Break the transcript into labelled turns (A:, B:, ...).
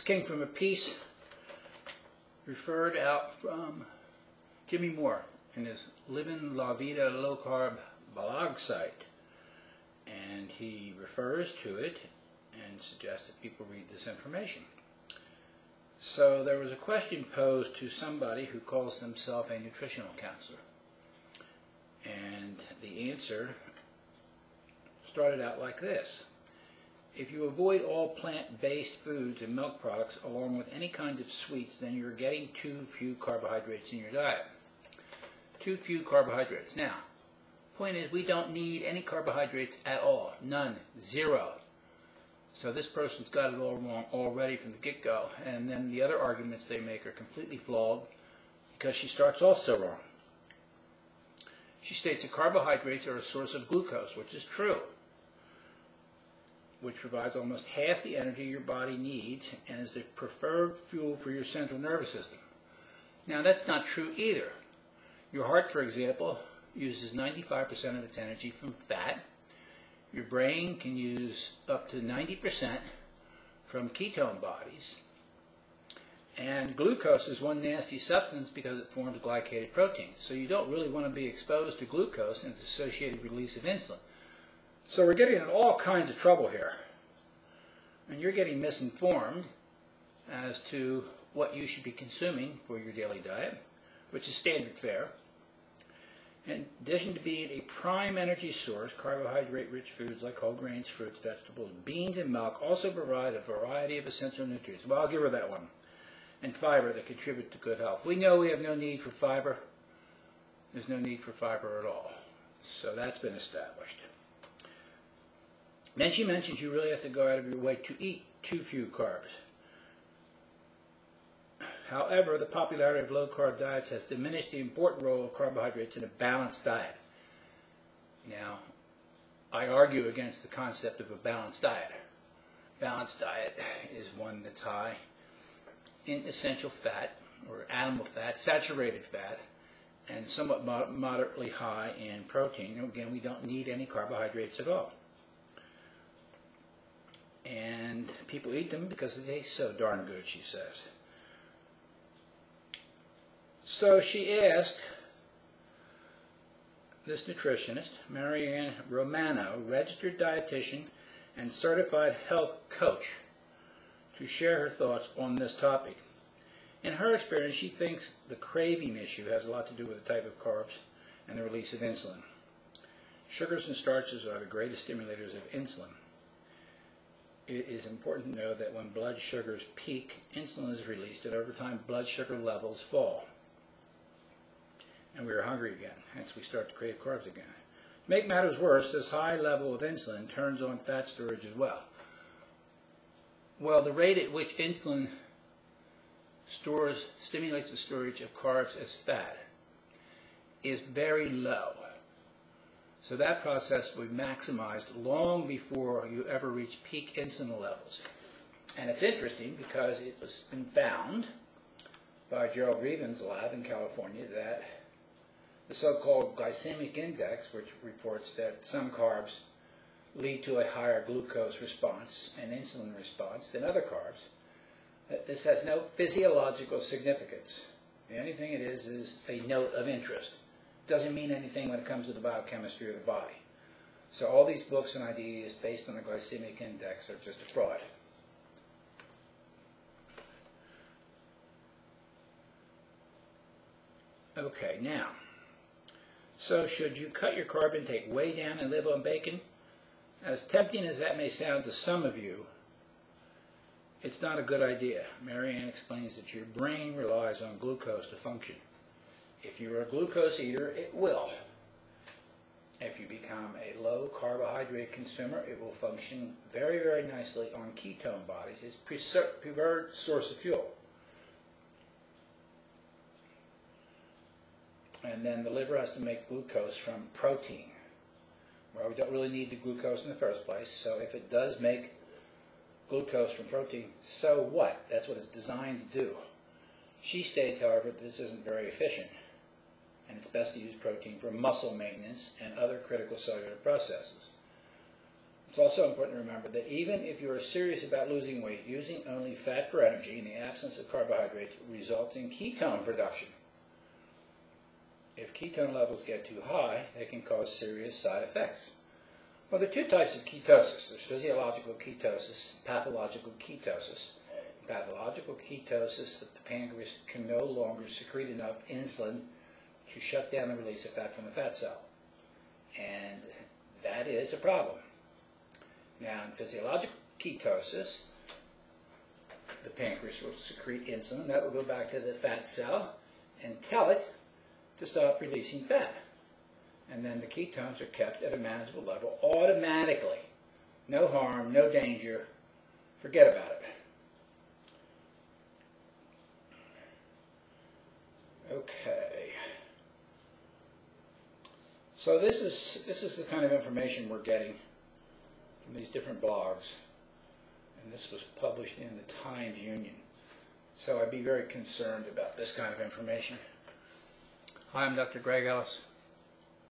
A: came from a piece referred out from Jimmy Moore in his Living La Vida Low-Carb blog site. And he refers to it and suggests that people read this information. So there was a question posed to somebody who calls themselves a nutritional counselor. And the answer started out like this. If you avoid all plant-based foods and milk products along with any kind of sweets, then you're getting too few carbohydrates in your diet. Too few carbohydrates. Now, point is, we don't need any carbohydrates at all. None. Zero. So this person's got it all wrong already from the get-go. And then the other arguments they make are completely flawed because she starts off so wrong. She states that carbohydrates are a source of glucose, which is true, which provides almost half the energy your body needs and is the preferred fuel for your central nervous system. Now, that's not true either. Your heart, for example, uses 95% of its energy from fat. Your brain can use up to 90% from ketone bodies. And glucose is one nasty substance because it forms glycated proteins. So you don't really want to be exposed to glucose and its associated release of insulin. So we're getting in all kinds of trouble here. And you're getting misinformed as to what you should be consuming for your daily diet, which is standard fare. In addition to being a prime energy source, carbohydrate-rich foods like whole grains, fruits, vegetables, beans, and milk also provide a variety of essential nutrients. Well, I'll give her that one. And fiber that contribute to good health. We know we have no need for fiber. There's no need for fiber at all. So that's been established. Then she mentions you really have to go out of your way to eat too few carbs. However, the popularity of low-carb diets has diminished the important role of carbohydrates in a balanced diet. Now, I argue against the concept of a balanced diet. Balanced diet is one that's high in essential fat, or animal fat, saturated fat, and somewhat moderately high in protein. Again, we don't need any carbohydrates at all. And people eat them because they taste so darn good, she says. So she asked this nutritionist, Marianne Romano, registered dietitian and certified health coach, to share her thoughts on this topic. In her experience, she thinks the craving issue has a lot to do with the type of carbs and the release of insulin. Sugars and starches are the greatest stimulators of insulin. It is important to know that when blood sugars peak, insulin is released, and over time blood sugar levels fall. And we are hungry again, hence we start to crave carbs again. To make matters worse, this high level of insulin turns on fat storage as well. Well, the rate at which insulin stimulates the storage of carbs as fat is very low. So that process will be maximized long before you ever reach peak insulin levels. And it's interesting because it has been found by Gerald Reeven's lab in California that the so-called glycemic index, which reports that some carbs lead to a higher glucose response and insulin response than other carbs, that this has no physiological significance. The only thing it is a note of interest. It doesn't mean anything when it comes to the biochemistry of the body. So all these books and ideas based on the glycemic index are just a fraud. Okay, now, so should you cut your carb intake way down and live on bacon? As tempting as that may sound to some of you, it's not a good idea. Marianne explains that your brain relies on glucose to function. If you're a glucose eater, it will. If you become a low carbohydrate consumer, it will function very, very nicely on ketone bodies. It's preferred source of fuel. And then the liver has to make glucose from protein. Well, we don't really need the glucose in the first place, so if it does make glucose from protein, so what? That's what it's designed to do. She states, however, that this isn't very efficient, and it's best to use protein for muscle maintenance and other critical cellular processes. It's also important to remember that even if you are serious about losing weight, using only fat for energy in the absence of carbohydrates results in ketone production. If ketone levels get too high, they can cause serious side effects. Well, there are two types of ketosis. There's physiological ketosis, pathological ketosis. In pathological ketosis, the pancreas can no longer secrete enough insulin to shut down the release of fat from the fat cell. And that is a problem. Now, in physiological ketosis, the pancreas will secrete insulin. That will go back to the fat cell and tell it to stop releasing fat. And then the ketones are kept at a manageable level automatically. No harm, no danger. Forget about it. Okay. So this is the kind of information we're getting from these different blogs. And this was published in the Times Union. So I'd be very concerned about this kind of information. Hi, I'm Dr. Greg Ellis.